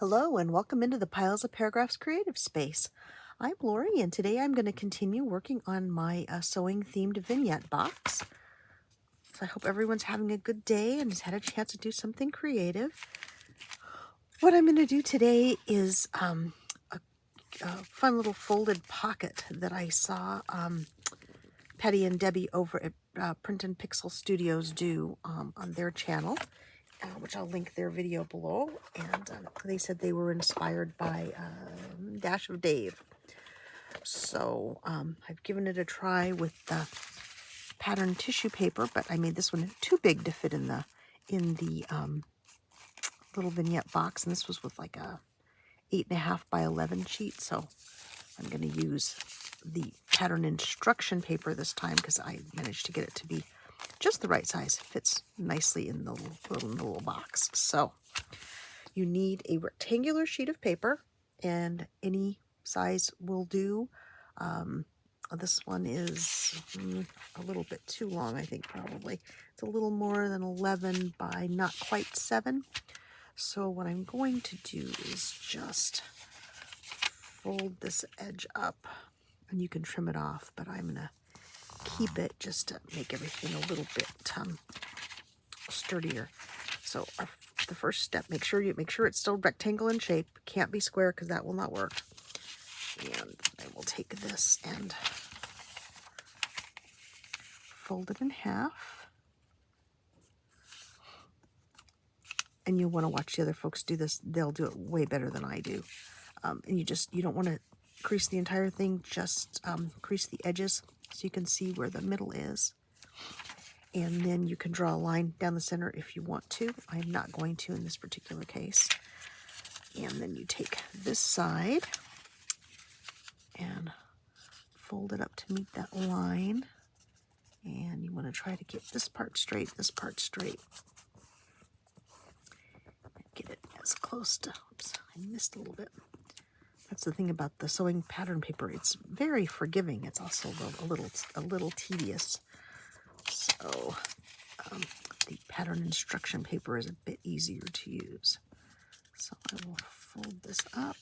Hello and welcome into the Piles of Paragraphs creative space. I'm Lori and today I'm going to continue working on my sewing themed vignette box. So I hope everyone's having a good day and has had a chance to do something creative. What I'm going to do today is a fun little folded pocket that I saw Patty and Debbie over at Print and Pixel Studios do on their channel. Which I'll link their video below, and they said they were inspired by Dash of Dave. So I've given it a try with the patterned tissue paper, but I made this one too big to fit in the little vignette box, and this was with like a 8.5 by 11 sheet. So I'm going to use the pattern instruction paper this time because I managed to get it to be just the right size. Fits nicely in the little box. So you need a rectangular sheet of paper, and any size will do. This one is a little bit too long, I think, probably. It's a little more than 11 by not quite 7. So what I'm going to do is just fold this edge up, and you can trim it off, but I'm going to keep it just to make everything a little bit sturdier. So the first step, make sure it's still rectangle in shape. Can't be square because that will not work. And I will take this and fold it in half. And you'll want to watch the other folks do this. They'll do it way better than I do. And you don't want to crease the entire thing, just crease the edges so you can see where the middle is. And then you can draw a line down the center if you want to. I'm not going to in this particular case. And then you take this side and fold it up to meet that line. And you want to try to get this part straight. Get it as close to, oops, I missed a little bit. That's the thing about the sewing pattern paper. It's very forgiving. It's also a little tedious. So the pattern instruction paper is a bit easier to use. So I will fold this up.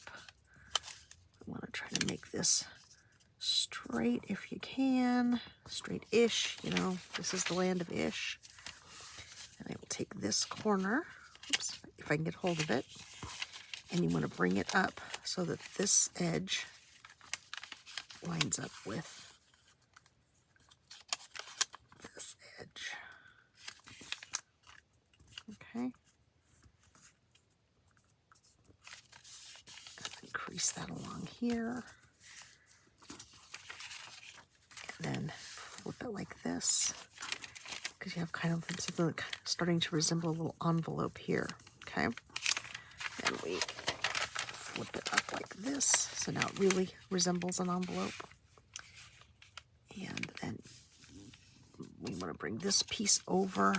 I want to try to make this straight if you can. Straight-ish, this is the land of ish. And I will take this corner, oops, if I can get hold of it. And you want to bring it up so that this edge lines up with this edge. Okay. And then crease that along here. And then flip it like this, because you have kind of something starting to resemble a little envelope here. Okay. And we flip it up like this, so now it really resembles an envelope. And then we want to bring this piece over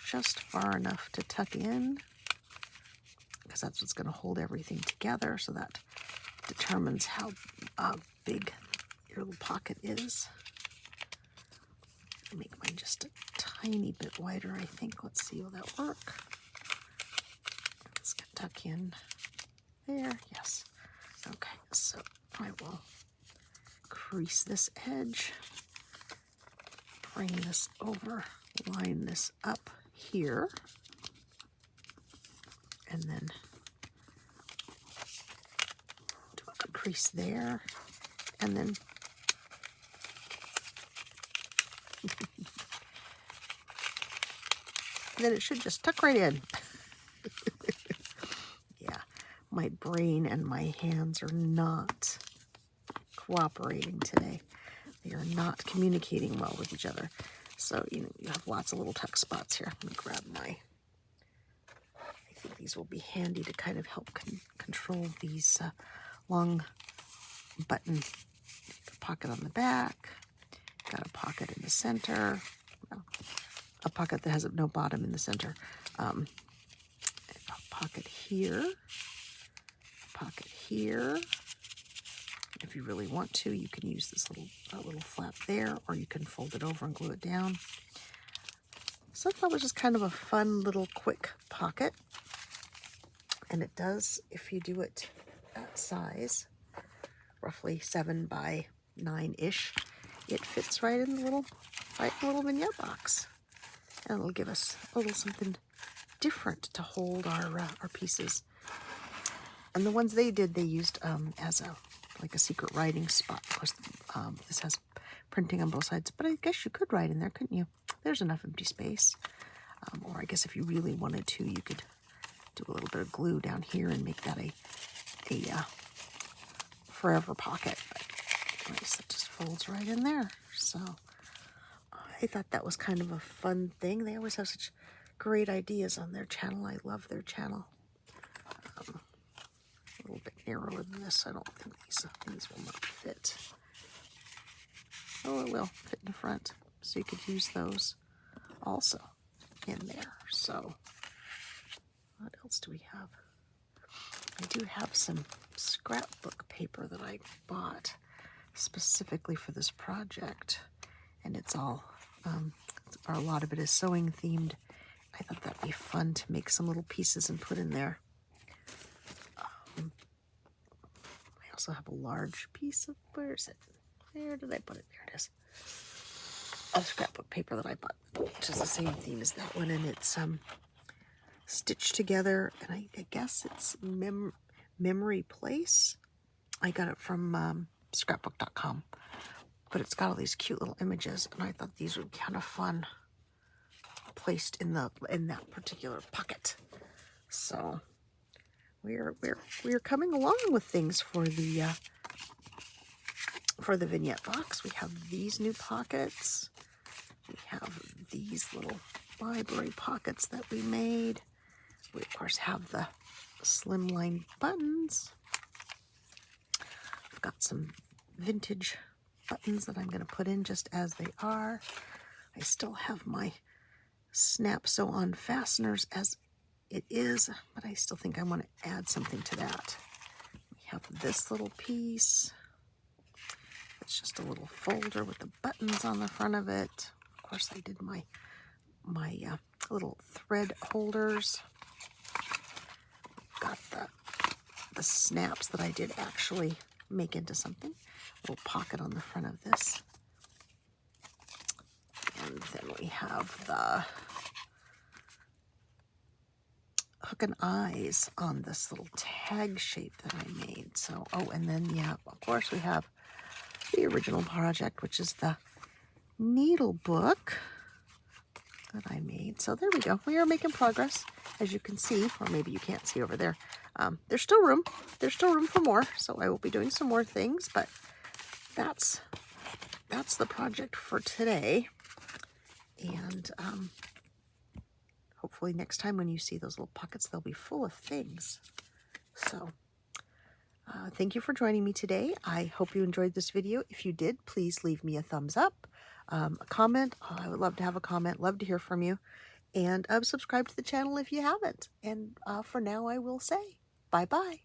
just far enough to tuck in, because that's what's going to hold everything together, so that determines how big your little pocket is. Make mine just a tiny bit wider, I think. Let's see, will that work? Let's tuck in there. Yes. Okay, so I will crease this edge, bring this over, line this up here, and then do a crease there, and then then it should just tuck right in. Yeah, my brain and my hands are not cooperating today. They are not communicating well with each other. So, you have lots of little tuck spots here. Let me grab I think these will be handy to kind of help control these long button. Pocket on the back. Got a pocket in the center. Well, a pocket that has no bottom in the center. A pocket here. A pocket here. If you really want to, you can use this little flap there, or you can fold it over and glue it down. So that was just kind of a fun little quick pocket. And it does, if you do it that size, roughly 7 by 9-ish, it fits right in the little vignette box. And it'll give us a little something different to hold our pieces. And the ones they did, they used as like a secret writing spot. Of course, this has printing on both sides, but I guess you could write in there, couldn't you? There's enough empty space. Or I guess if you really wanted to, you could do a little bit of glue down here and make that a forever pocket. But anyways, it just folds right in there. So I thought that was kind of a fun thing. They always have such great ideas on their channel. I love their channel. A little bit narrower than this. I don't think these will not fit. Oh, it will fit in the front. So you could use those also in there. So what else do we have? I do have some scrapbook paper that I bought specifically for this project. And it's all, a lot of it is sewing themed. I thought that'd be fun to make some little pieces and put in there. I also have a large piece of, where is it? Where did I put it? There it is. A scrapbook paper that I bought, which is the same theme as that one, and it's stitched together, and I guess it's Memory Place. I got it from scrapbook.com, but it's got all these cute little images, and I thought these would be kind of fun placed in that particular pocket. So we're coming along with things for the vignette box. We have these new pockets. We have these little library pockets that we made. We of course have the slimline buttons. I've got some vintage buttons that I'm going to put in just as they are. I still have my snap sew on fasteners as it is, but I still think I want to add something to that. We have this little piece. It's just a little folder with the buttons on the front of it. Of course, I did my little thread holders. Got the snaps that I did actually make into something. A little pocket on the front of this. And then we have the hook and eyes on this little tag shape that I made. So, oh, and then, yeah, of course we have the original project, which is the needle book that I made. So there we go. We are making progress, as you can see, or maybe you can't see over there. There's still room. There's still room for more. So I will be doing some more things, but that's the project for today. And hopefully next time when you see those little pockets, they'll be full of things. So thank you for joining me today. I hope you enjoyed this video. If you did, please leave me a thumbs up, a comment. I would love to have a comment. Love to hear from you. And subscribe to the channel if you haven't. And for now, I will say bye-bye.